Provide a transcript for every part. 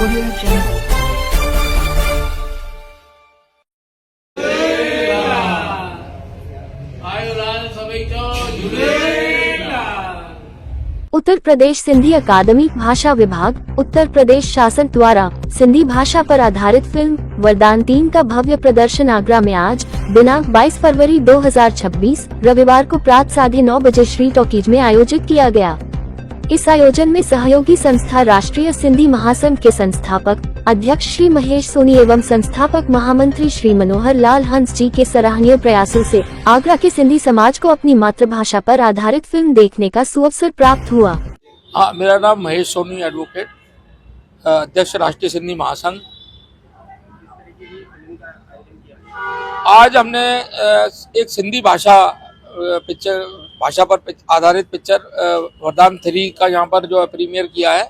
Audio Jungle. Uttar Pradesh Sindhi अकादमी भाषा विभाग उत्तर प्रदेश शासन द्वारा सिंधी भाषा पर आधारित फिल्म वरदान 3 का भव्य प्रदर्शन आगरा में आज दिनांक 22 फरवरी 2026 रविवार को प्रातः 9:30 बजे श्री टॉकीज में आयोजित किया गया। इस आयोजन में सहयोगी संस्था राष्ट्रीय सिंधी महासंघ के संस्थापक अध्यक्ष श्री महेश सोनी एवं संस्थापक महामंत्री श्री मनोहर लाल हंस जी के सराहनीय प्रयासों से आगरा के सिंधी समाज को अपनी मातृभाषा पर आधारित फिल्म देखने का सुअवसर प्राप्त हुआ। मेरा नाम महेश सोनी एडवोकेट, अध्यक्ष राष्ट्रीय सिंधी महासंघ। आज हमने एक सिंधी भाषा पर आधारित पिक्चर वरदान 3 का यहाँ पर जो है प्रीमियर किया है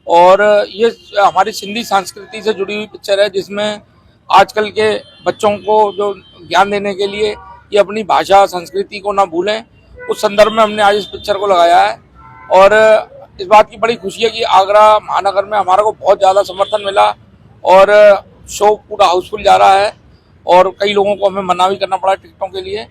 और ये हमारी सिंधी संस्कृति से जुड़ी हुई पिक्चर है, जिसमें आजकल के बच्चों को जो ज्ञान देने के लिए ये अपनी भाषा संस्कृति को ना भूलें, उस संदर्भ में हमने आज इस पिक्चर को लगाया है। और इस बात की बड़ी खुशी है कि आगरा महानगर में हमारा को बहुत ज़्यादा समर्थन मिला और शो पूरा हाउसफुल जा रहा है और कई लोगों को हमें मना भी करना पड़ा टिकटों के लिए।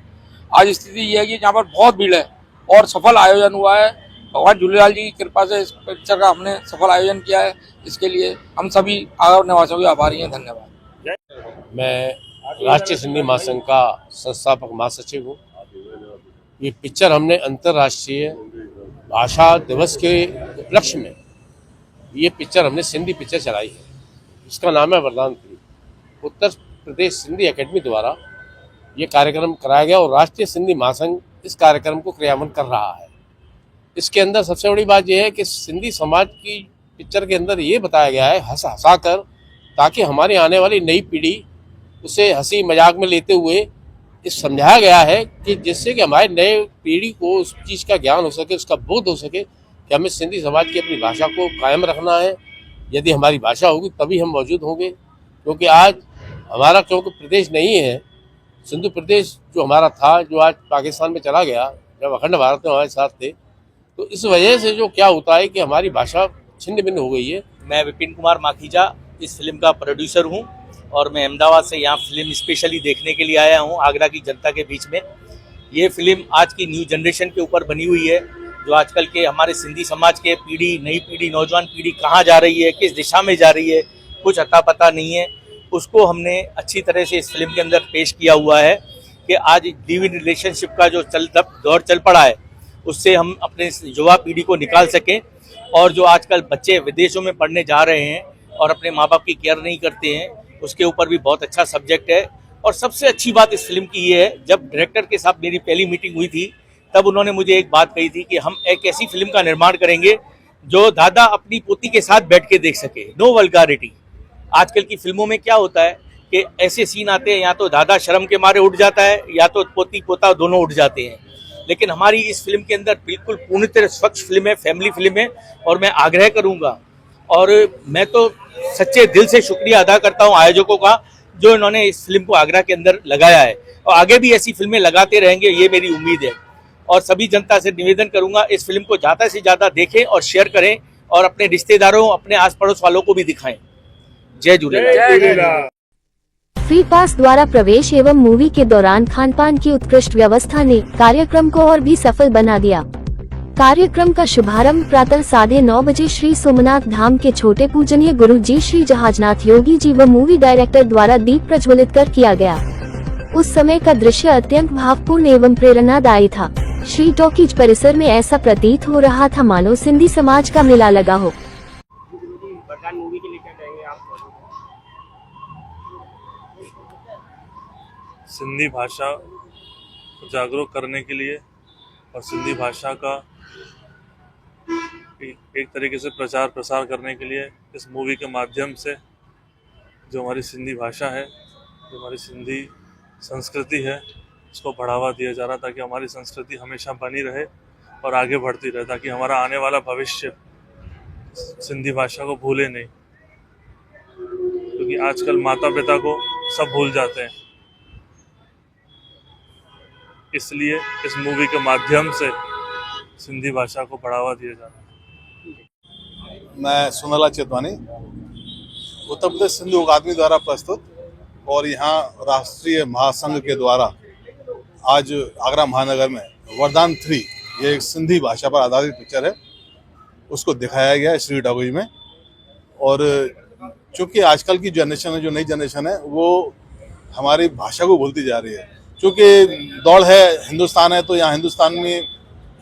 आज स्थिति ये है कि यहाँ पर बहुत भीड़ है और सफल आयोजन हुआ है। भगवान झूलेलाल जी की कृपा से इस पिक्चर का हमने सफल आयोजन किया है, इसके लिए हम सभी आगरा निवासियों के आभारी हैं। धन्यवाद। मैं राष्ट्रीय सिंधी महासंघ का संस्थापक महासचिव हूँ। ये पिक्चर हमने अंतर्राष्ट्रीय भाषा दिवस के उपलक्ष्य में ये पिक्चर हमने सिंधी पिक्चर चलाई है। इसका नाम है वरदान 3। उत्तर प्रदेश सिंधी अकेडमी द्वारा ये कार्यक्रम कराया गया और राष्ट्रीय सिंधी महासंघ इस कार्यक्रम को क्रियान्वयन कर रहा है। इसके अंदर सबसे बड़ी बात यह है कि सिंधी समाज की पिक्चर के अंदर ये बताया गया है हंसा कर, ताकि हमारी आने वाली नई पीढ़ी उसे हंसी मजाक में लेते हुए इस समझाया गया है कि जिससे कि हमारे नए पीढ़ी को उस चीज़ का ज्ञान हो सके, उसका बोध हो सके कि हमें सिंधी समाज की अपनी भाषा को कायम रखना है। यदि हमारी भाषा होगी तभी हम मौजूद होंगे, क्योंकि आज हमारा प्रदेश नहीं है, सिंधु प्रदेश जो हमारा था, जो आज पाकिस्तान में चला गया, जब अखंड भारत में हमारे साथ थे, तो इस वजह से जो क्या होता है कि हमारी भाषा छिन्न भिन्न हो गई है। मैं विपिन कुमार माखीजा इस फिल्म का प्रोड्यूसर हूं और मैं अहमदाबाद से यहाँ फिल्म स्पेशली देखने के लिए आया हूं आगरा की जनता के बीच में। ये फिल्म आज की न्यू जनरेशन के ऊपर बनी हुई है, जो आजकल के हमारे सिंधी समाज के नई पीढ़ी नौजवान पीढ़ी कहाँ जा रही है, किस दिशा में जा रही है, कुछ अता पता नहीं है। उसको हमने अच्छी तरह से इस फिल्म के अंदर पेश किया हुआ है कि आज लिव इन रिलेशनशिप का जो दौर चल पड़ा है, उससे हम अपने युवा पीढ़ी को निकाल सकें। और जो आजकल बच्चे विदेशों में पढ़ने जा रहे हैं और अपने माँ बाप की केयर नहीं करते हैं, उसके ऊपर भी बहुत अच्छा सब्जेक्ट है। और सबसे अच्छी बात इस फिल्म की ये है, जब डायरेक्टर के साथ मेरी पहली मीटिंग हुई थी तब उन्होंने मुझे एक बात कही थी कि हम एक ऐसी फिल्म का निर्माण करेंगे जो दादा अपनी पोती के साथ बैठ के देख सके, नो वल्गारिटी। आजकल की फिल्मों में क्या होता है कि ऐसे सीन आते हैं, या तो दादा शर्म के मारे उठ जाता है या तो पोती पोता दोनों उठ जाते हैं। लेकिन हमारी इस फिल्म के अंदर बिल्कुल पूर्ण तरह स्वच्छ फिल्म है, फैमिली फिल्म है। और मैं आग्रह करूंगा और मैं तो सच्चे दिल से शुक्रिया अदा करता हूं आयोजकों का, जो इन्होंने इस फिल्म को आगरा के अंदर लगाया है और आगे भी ऐसी फिल्में लगाते रहेंगे, ये मेरी उम्मीद है। और सभी जनता से निवेदन करूंगा, इस फिल्म को ज़्यादा से ज़्यादा देखें और शेयर करें और अपने रिश्तेदारों, अपने आस पड़ोस वालों को भी दिखाएं। जय झूलेलाल। फ्री पास द्वारा प्रवेश एवं मूवी के दौरान खानपान की उत्कृष्ट व्यवस्था ने कार्यक्रम को और भी सफल बना दिया। कार्यक्रम का शुभारंभ प्रातः 9:30 बजे श्री सोमनाथ धाम के छोटे पूजनीय गुरु जी श्री जहाजनाथ योगी जी व मूवी डायरेक्टर द्वारा दीप प्रज्वलित कर किया गया। उस समय का दृश्य अत्यंत भावपूर्ण एवं प्रेरणादायी था। श्री टॉकीज परिसर में ऐसा प्रतीत हो रहा था मानो सिंधी समाज का मेला लगा हो। सिंधी भाषा को जागरूक करने के लिए और सिंधी भाषा का एक तरीके से प्रचार प्रसार करने के लिए इस मूवी के माध्यम से जो हमारी सिंधी भाषा है, जो हमारी सिंधी संस्कृति है, उसको बढ़ावा दिया जा रहा, ताकि हमारी संस्कृति हमेशा बनी रहे और आगे बढ़ती रहे, ताकि हमारा आने वाला भविष्य सिंधी भाषा को भूले नहीं। क्योंकि आजकल माता पिता को सब भूल जाते हैं, इसलिए इस मूवी के माध्यम से सिंधी भाषा को बढ़ावा दिया जा रहा है। मैं सुनला चेतवानी, उत्तर प्रदेश सिंधी अकादमी द्वारा प्रस्तुत और यहाँ राष्ट्रीय महासंघ के द्वारा आज आगरा महानगर में वरदान 3, ये एक सिंधी भाषा पर आधारित पिक्चर है, उसको दिखाया गया है श्री डागोई में। और चूँकि आजकल की जनरेशन है, जो नई जनरेशन है, वो हमारी भाषा को भूलती जा रही है। क्योंकि दौड़ है, हिंदुस्तान है, तो यहाँ हिंदुस्तान में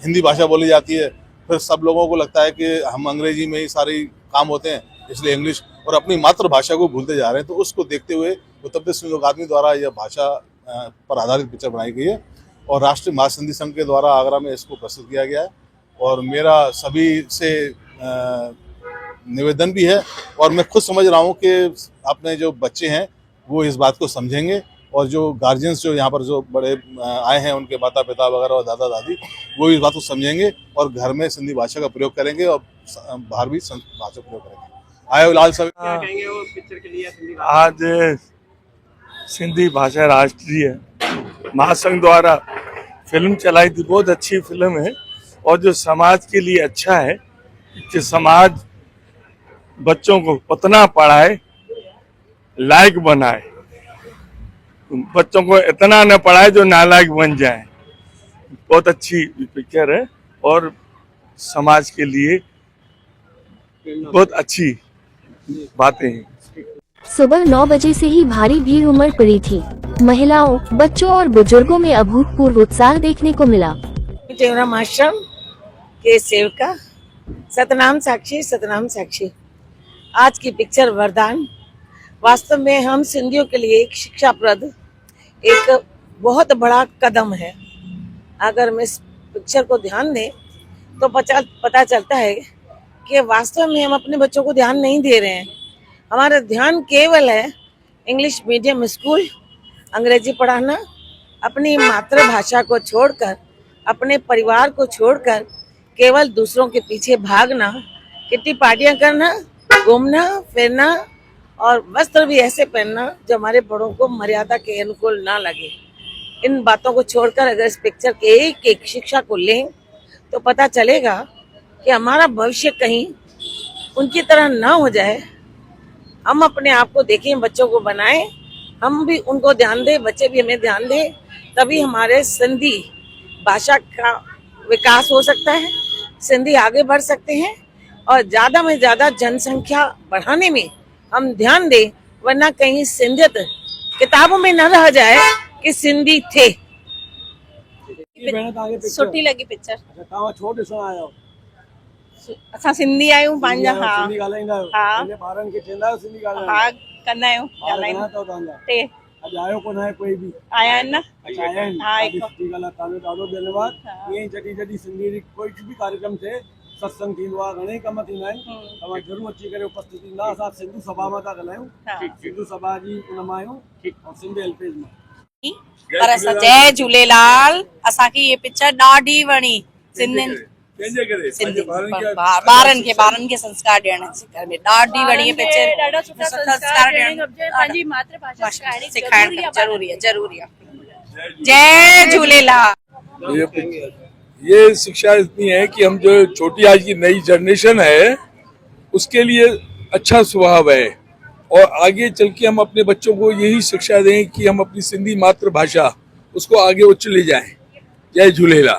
हिंदी भाषा बोली जाती है। फिर सब लोगों को लगता है कि हम अंग्रेजी में ही सारी काम होते हैं, इसलिए इंग्लिश और अपनी मातृभाषा को भूलते जा रहे हैं। तो उसको देखते हुए उत्तर प्रदेश सिंधी अकादमी द्वारा यह भाषा पर आधारित पिक्चर बनाई गई है और राष्ट्रीय महासिंधी संघ के द्वारा आगरा में इसको प्रस्तुत किया गया है। और मेरा सभी से निवेदन भी है और मैं खुद समझ रहा हूँ कि अपने जो बच्चे हैं वो इस बात को समझेंगे और जो गार्जियंस जो यहाँ पर जो बड़े आए हैं, उनके माता पिता वगैरह और दादा दादी, वो इस बात को समझेंगे और घर में सिंधी भाषा का प्रयोग करेंगे और बाहर भी भाषा का प्रयोग करेंगे। आयो लाल सब आज सिंधी भाषा राष्ट्रीय महासंघ द्वारा फिल्म चलाई थी, बहुत अच्छी फिल्म है और जो समाज के लिए अच्छा है कि समाज बच्चों को उतना पढ़ाए, लायक बनाए, बच्चों को इतना न पढ़ाए जो नालायक बन जाए। बहुत अच्छी पिक्चर है और समाज के लिए बहुत अच्छी बातें हैं। सुबह 9 बजे से ही भारी भीड़ उमड़ पड़ी थी। महिलाओं, बच्चों और बुजुर्गों में अभूतपूर्व उत्साह देखने को मिला। टेवराम आश्रम के सेवका सतनाम साक्षी आज की पिक्चर वरदान वास्तव में हम सिंधियों के लिए एक शिक्षाप्रद, एक बहुत बड़ा कदम है। अगर हम इस पिक्चर को ध्यान दें तो पता चलता है कि वास्तव में हम अपने बच्चों को ध्यान नहीं दे रहे हैं। हमारा ध्यान केवल है इंग्लिश मीडियम स्कूल, अंग्रेजी पढ़ाना, अपनी मातृभाषा को छोड़कर, अपने परिवार को छोड़कर केवल दूसरों के पीछे भागना, किट्टी पार्टियां करना, घूमना फिरना और वस्त्र भी ऐसे पहनना जो हमारे बड़ों को मर्यादा के अनुकूल ना लगे। इन बातों को छोड़कर अगर इस पिक्चर के एक एक शिक्षा को लें तो पता चलेगा कि हमारा भविष्य कहीं उनकी तरह ना हो जाए। हम अपने आप को देखें, बच्चों को बनाएं, हम भी उनको ध्यान दें, बच्चे भी हमें ध्यान दें, तभी हमारे सिंधी भाषा का विकास हो सकता है, सिंधी आगे बढ़ सकते हैं और ज़्यादा में ज़्यादा जनसंख्या बढ़ाने में हम ध्यान दें, वरना कहीं सिंधियत किताबों में न रह जाए कि सिंधी थे। सुठी लगी पिक्चर। असां सिंधी आहियूं पंहिंजा। हा हा कंदा आहियूं, टे आया आहिनि न। हा ॾाढो धन्यवाद। ईअं जॾहिं सिंधी कोई बि कार्यक्रम थिए, सत्संग थींदो आहे, घणेई कम थींदा आहिनि, तव्हां ज़रूरु अची करे उपस्थित थींदा। असां सिंधु सभा मां था ॻाल्हायूं, सिंधु सभा जी उन मां आहियूं और सिंधी हेल्पेज मां। पर असां जय झूलेलाल, असांखे ये पिक्चर ॾाढी वणी। सिंधियुनि ॿारनि खे संस्कार ॾियण में ॾाढी वणी है पिक्चर। संस्कार पंहिंजी मातृभाषा सिखाइण ज़रूरी आहे। जय झूलेलाल। ये शिक्षा इतनी है कि हम जो छोटी आज की नई जनरेशन है उसके लिए अच्छा स्वभाव है और आगे चल के हम अपने बच्चों को यही शिक्षा दें कि हम अपनी सिंधी मातृभाषा उसको आगे उच्च ले जाएं। जय झूलेलाल।